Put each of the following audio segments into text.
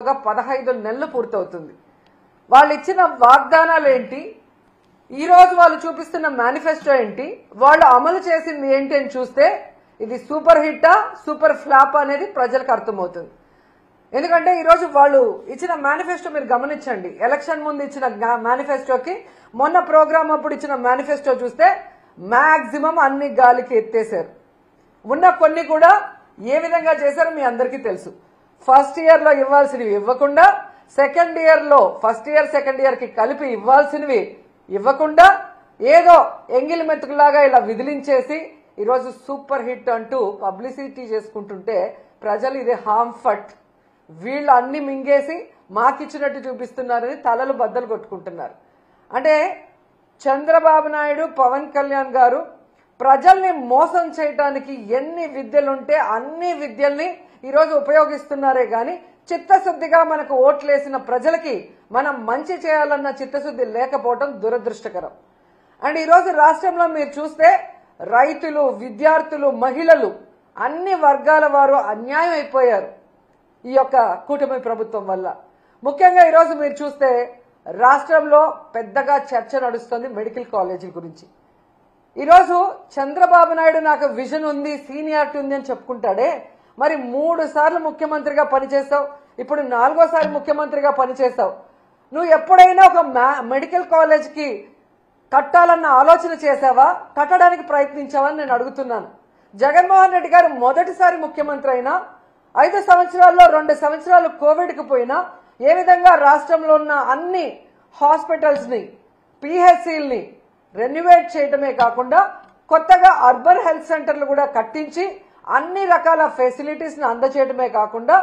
దాదాపుగా 15 నెలలు పూర్తవుతుంది. వాళ్ళు ఇచ్చిన వాగ్దానాలు ఏంటి, ఈరోజు వాళ్ళు చూపిస్తున్న మేనిఫెస్టో ఏంటి, వాళ్ళు అమలు చేసింది ఏంటి అని చూస్తే ఇది సూపర్ హిట్టా సూపర్ ఫ్లాప్ అనేది ప్రజలకు అర్థమవుతుంది. ఎందుకంటే ఈరోజు వాళ్ళు ఇచ్చిన మేనిఫెస్టో మీరు గమనించండి. ఎలక్షన్ ముందు ఇచ్చిన మేనిఫెస్టోకి మొన్న ప్రోగ్రామ్ అప్పుడు ఇచ్చిన మేనిఫెస్టో చూస్తే మాక్సిమం అన్ని గాలికి ఎత్తేశారు. ఉన్న కొన్ని కూడా ఏ విధంగా చేశారో మీ అందరికీ తెలుసు. ఫస్ట్ ఇయర్ లో ఇవ్వాల్సినవి ఇవ్వకుండా, సెకండ్ ఇయర్ లో ఫస్ట్ ఇయర్ సెకండ్ ఇయర్ కి కలిపి ఇవ్వాల్సినవి ఇవ్వకుండా, ఏదో ఎంగిలి మెతుకులాగా ఇలా విదిలించేసి ఈరోజు సూపర్ హిట్ అంటూ పబ్లిసిటీ చేసుకుంటుంటే ప్రజలు ఇది హార్మ్ఫట్, వీళ్ళు అన్ని మింగేసి మాకిచ్చినట్టు చూపిస్తున్నారని తలలు బద్దలు కొట్టుకుంటున్నారు. అంటే చంద్రబాబు నాయుడు, పవన్ కళ్యాణ్ గారు ప్రజల్ని మోసం చేయడానికి ఎన్ని విద్యలుంటే అన్ని విద్యల్ని ఈరోజు ఉపయోగిస్తున్నారే గాని చిత్తశుద్ధిగా మనకు ఓట్లేసిన ప్రజలకి మనం మంచి చేయాలన్న చిత్తశుద్ధి లేకపోవడం దురదృష్టకరం. అండ్ ఈరోజు రాష్ట్రంలో మీరు చూస్తే రైతులు, విద్యార్థులు, మహిళలు అన్ని వర్గాల వారు అన్యాయం అయిపోయారు ఈ యొక్క కూటమి ప్రభుత్వం వల్ల. ముఖ్యంగా ఈరోజు మీరు చూస్తే రాష్ట్రంలో పెద్దగా చర్చ నడుస్తుంది మెడికల్ కాలేజీల గురించి. ఈరోజు చంద్రబాబు నాయుడు నాకు విజన్ ఉంది, సీనియారిటీ ఉంది అని చెప్పుకుంటాడే, మరి 3 సార్లు ముఖ్యమంత్రిగా పనిచేస్తావు, ఇప్పుడు 4వ ముఖ్యమంత్రిగా పనిచేస్తావు. నువ్వు ఎప్పుడైనా ఒక మెడికల్ కాలేజ్కి కట్టాలన్న ఆలోచన చేసావా, కట్టడానికి ప్రయత్నించావా అని నేను అడుగుతున్నాను. జగన్మోహన్ రెడ్డి గారు మొదటిసారి ముఖ్యమంత్రి అయినా 5 సంవత్సరాల్లో 2 సంవత్సరాలు కోవిడ్కి పోయినా ఏ విధంగా రాష్ట్రంలో ఉన్న అన్ని హాస్పిటల్స్ని, పిహెచ్సిల్ని రెన్యువేట్ చేయడమే కాకుండా కొత్తగా అర్బన్ హెల్త్ సెంటర్లు కూడా కట్టించి అన్ని రకాల ఫెసిలిటీస్ని అందజేయడమే కాకుండా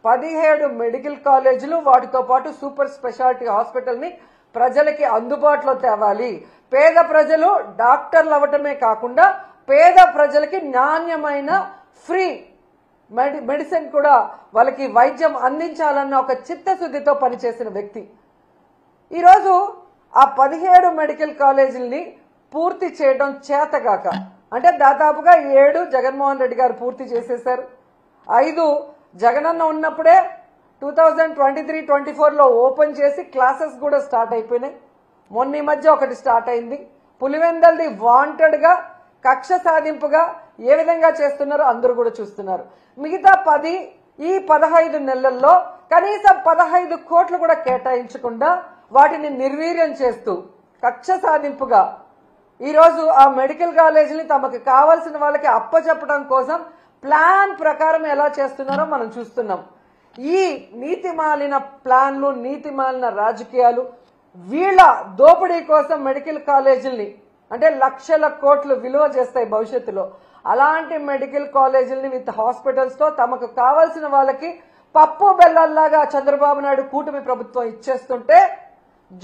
17 మెడికల్ కాలేజీలు, వాటితో పాటు సూపర్ స్పెషాలిటీ హాస్పిటల్ని ప్రజలకి అందుబాటులో తేవాలి. పేద ప్రజలు డాక్టర్లు అవ్వటమే కాకుండా పేద ప్రజలకి నాణ్యమైన ఫ్రీ మెడిసిన్ కూడా వాళ్ళకి వైద్యం అందించాలన్న ఒక చిత్తశుద్ధితో పనిచేసిన వ్యక్తి. ఈరోజు ఆ 17 మెడికల్ కాలేజీలని పూర్తి చేయడం చేతగాక, అంటే దాదాపుగా 7 జగన్మోహన్ రెడ్డి గారు పూర్తి చేసేశారు. 5 జగనన్న ఉన్నప్పుడే 2023-24లో ఓపెన్ చేసి క్లాసెస్ కూడా స్టార్ట్ అయిపోయినాయి. మొన్న ఈ మధ్య ఒకటి స్టార్ట్ అయింది. పులివెందల్ది వాంటెడ్గా కక్ష సాధింపుగా ఏ విధంగా చేస్తున్నారో అందరూ కూడా చూస్తున్నారు. మిగతా 10 ఈ 15 నెలల్లో కనీసం 15 కోట్లు కూడా కేటాయించకుండా వాటిని నిర్వీర్యం చేస్తూ కక్ష సాధింపుగా ఈరోజు ఆ మెడికల్ కాలేజీని తమకు కావాల్సిన వాళ్ళకి అప్పచెప్పడం కోసం ప్లాన్ ప్రకారం ఎలా చేస్తున్నారో మనం చూస్తున్నాం. ఈ నీతిమాలిన ప్లాన్లు, నీతిమాలిన రాజకీయాలు, వీళ్ళ దోపిడీ కోసం మెడికల్ కాలేజీల్ని అంటే లక్షల కోట్లు విలువ చేస్తాయి భవిష్యత్తులో. అలాంటి మెడికల్ కాలేజీల్ని విత్ హాస్పిటల్స్తో తమకు కావాల్సిన వాళ్ళకి పప్పు బెల్లాల్లాగా చంద్రబాబు నాయుడు కూటమి ప్రభుత్వం ఇచ్చేస్తుంటే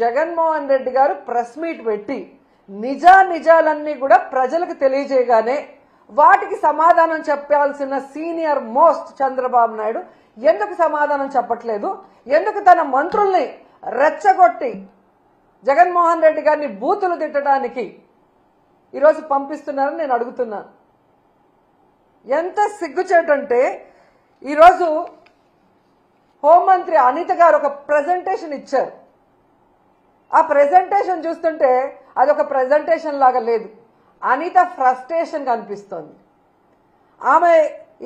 జగన్మోహన్ రెడ్డి గారు ప్రెస్ మీట్ పెట్టి నిజాలన్నీ కూడా ప్రజలకు తెలియజేయగానే వాటికి సమాధానం చెప్పాల్సిన సీనియర్ మోస్ట్ చంద్రబాబు నాయుడు ఎందుకు సమాధానం చెప్పట్లేదు? ఎందుకు తన మంత్రుల్ని రెచ్చగొట్టి జగన్మోహన్ రెడ్డి గారిని బూతులు తిట్టడానికి ఈరోజు పంపిస్తున్నారని నేను అడుగుతున్నాను. ఎంత సిగ్గుచేటంటే ఈరోజు హోంమంత్రి అనిత గారు ఒక ప్రెజెంటేషన్ ఇచ్చారు. ఆ ప్రెజెంటేషన్ చూస్తుంటే అది ఒక ప్రెజెంటేషన్ లాగా లేదు, అనిత ఫ్రస్ట్రేషన్ కనిపిస్తోంది. ఆమె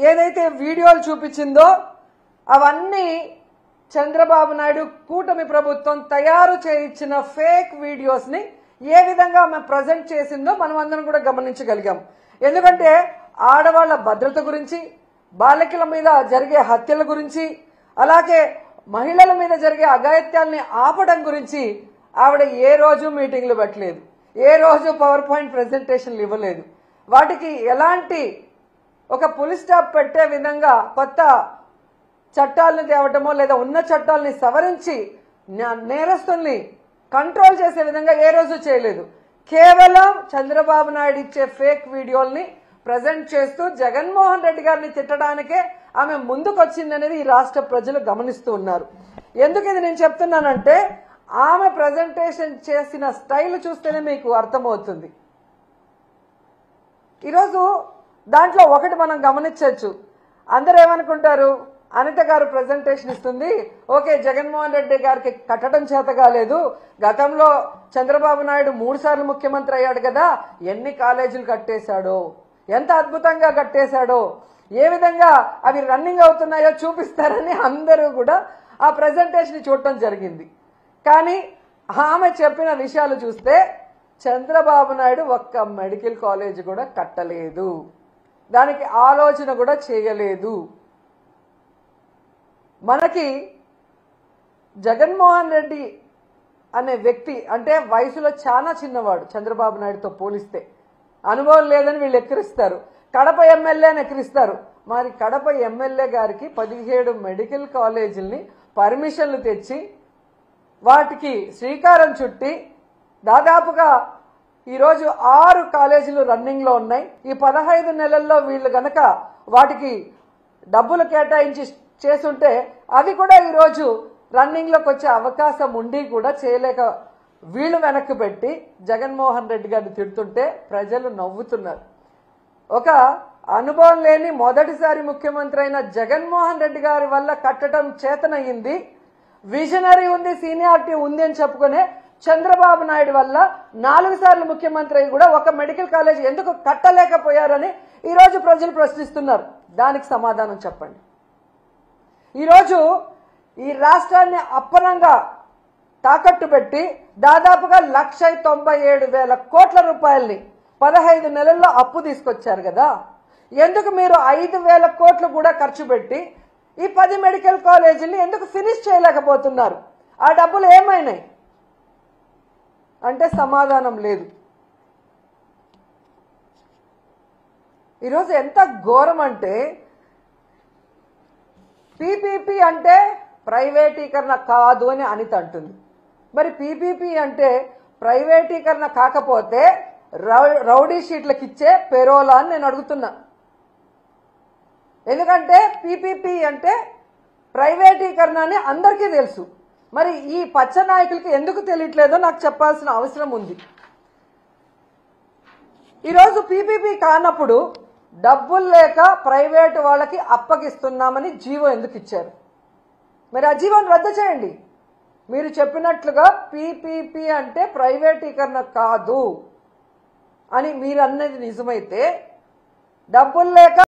ఏదైతే వీడియోలు చూపించిందో అవన్నీ చంద్రబాబు నాయుడు కూటమి ప్రభుత్వం తయారు చేయించిన ఫేక్ వీడియోస్ని ఏ విధంగా ఆమె ప్రజెంట్ చేసిందో మనం అందరం కూడా గమనించగలిగాం. ఎందుకంటే ఆడవాళ్ల భద్రత గురించి, బాలికల మీద జరిగే హత్యల గురించి, అలాగే మహిళల మీద జరిగే అఘాయిత్యాల్ని ఆపడం గురించి ఆవిడ ఏ రోజు మీటింగ్లు పెట్టలేదు, ఏ రోజు పవర్ పాయింట్ ప్రెజెంటేషన్లు ఇవ్వలేదు. వాటికి ఎలాంటి ఒక పులి స్టాప్ పెట్టే విధంగా కొత్త చట్టాలను తేవటమో లేదా ఉన్న చట్టాలని సవరించి నేరస్తుల్ని కంట్రోల్ చేసే విధంగా ఏ రోజు చేయలేదు. కేవలం చంద్రబాబు నాయుడు ఇచ్చే ఫేక్ వీడియోల్ని ప్రజెంట్ చేస్తూ జగన్మోహన్ రెడ్డి గారిని తిట్టడానికే ఆమె ముందుకొచ్చిందనేది ఈ రాష్ట్ర ప్రజలు గమనిస్తూ ఉన్నారు. ఎందుకు ఇది నేను చెప్తున్నానంటే ఆమె ప్రజెంటేషన్ చేసిన స్టైల్ చూస్తేనే మీకు అర్థమవుతుంది. ఈరోజు దాంట్లో ఒకటి మనం గమనించవచ్చు. అందరూ ఏమనుకుంటారు, అనిత గారు ప్రెజెంటేషన్ ఇస్తుంది. ఓకే, జగన్మోహన్ రెడ్డి గారికి కట్టడం చేత కాలేదు, గతంలో చంద్రబాబు నాయుడు 3 సార్లు ముఖ్యమంత్రి అయ్యాడు కదా, ఎన్ని కాలేజీలు కట్టేశాడో, ఎంత అద్భుతంగా కట్టేశాడో, ఏ విధంగా అవి రన్నింగ్ అవుతున్నాయో చూపిస్తారని అందరూ కూడా ఆ ప్రెజెంటేషన్ చూడటం జరిగింది. కానీ ఆమె చెప్పిన విషయాలు చూస్తే చంద్రబాబు నాయుడు ఒక్క మెడికల్ కాలేజ్ కూడా కట్టలేదు, దానికి ఆలోచన కూడా చేయలేదు. మనకి జగన్మోహన్ రెడ్డి అనే వ్యక్తి అంటే వయసులో చాలా చిన్నవాడు, చంద్రబాబు నాయుడుతో పోలిస్తే అనుభవం లేదని వీళ్ళు ఎక్కిరిస్తారు. కడప ఎమ్మెల్యేని ఎక్కిరిస్తారు. మరి కడప ఎమ్మెల్యే గారికి 17 మెడికల్ కాలేజీల్ని పర్మిషన్లు తెచ్చి వాటికి శ్రీకారం చుట్టి దాదాపుగా ఈరోజు 6 కాలేజీలు రన్నింగ్లో ఉన్నాయి. ఈ 15 నెలల్లో వీళ్ళు గనక వాటికి డబ్బులు కేటాయించి చేస్తుంటే అవి కూడా ఈరోజు రన్నింగ్లోకి వచ్చే అవకాశం ఉండి కూడా చేయలేక వీళ్ళు వెనక్కి పెట్టి జగన్మోహన్ రెడ్డి గారిని తిడుతుంటే ప్రజలు నవ్వుతున్నారు. ఒక అనుభవం లేని మొదటిసారి ముఖ్యమంత్రి అయిన జగన్మోహన్ రెడ్డి గారి వల్ల కట్టడం చేతనయ్యింది, విజనరీ ఉంది, సీనియారిటీ ఉంది అని చెప్పుకునే చంద్రబాబు నాయుడు వల్ల 4 సార్లు ముఖ్యమంత్రి అయి కూడా ఒక మెడికల్ కాలేజ్ ఎందుకు కట్టలేకపోయారని ఈరోజు ప్రజలు ప్రశ్నిస్తున్నారు. దానికి సమాధానం చెప్పండి. ఈరోజు ఈ రాష్ట్రాన్ని అప్పనంగా తాకట్టు పెట్టి దాదాపుగా 1,97,000 కోట్ల రూపాయల్ని 15 నెలల్లో అప్పు తీసుకొచ్చారు కదా, ఎందుకు మీరు 5,000 కోట్లు కూడా ఖర్చు పెట్టి ఈ 10 మెడికల్ కాలేజీని ఎందుకు ఫినిష్ చేయలేకపోతున్నారు? ఆ డబ్బులు ఏమైనాయి అంటే సమాధానం లేదు. ఈరోజు ఎంత ఘోరం అంటే పీపీపీ అంటే ప్రైవేటీకరణ కాదు అని అనిత అంటుంది. మరి పీపీపీ అంటే ప్రైవేటీకరణ కాకపోతే రౌడీ షీట్లకు ఇచ్చే పెరోలా అని నేను అడుగుతున్నా. ఎందుకంటే పీపీపీ అంటే ప్రైవేటీకరణ అని అందరికీ తెలుసు. మరి ఈ పచ్చ నాయకులకి ఎందుకు తెలియట్లేదో నాకు చెప్పాల్సిన అవసరం ఉంది. ఈరోజు పీపీపీ కానప్పుడు డబ్బులు లేక ప్రైవేటు వాళ్ళకి అప్పగిస్తున్నామని జీవో ఎందుకు ఇచ్చారు? మరి ఆ జీవోని రద్దు చేయండి. మీరు చెప్పినట్లుగా పీపీపీ అంటే ప్రైవేటీకరణ కాదు అని మీరు అన్నది నిజమైతే, డబ్బులు లేక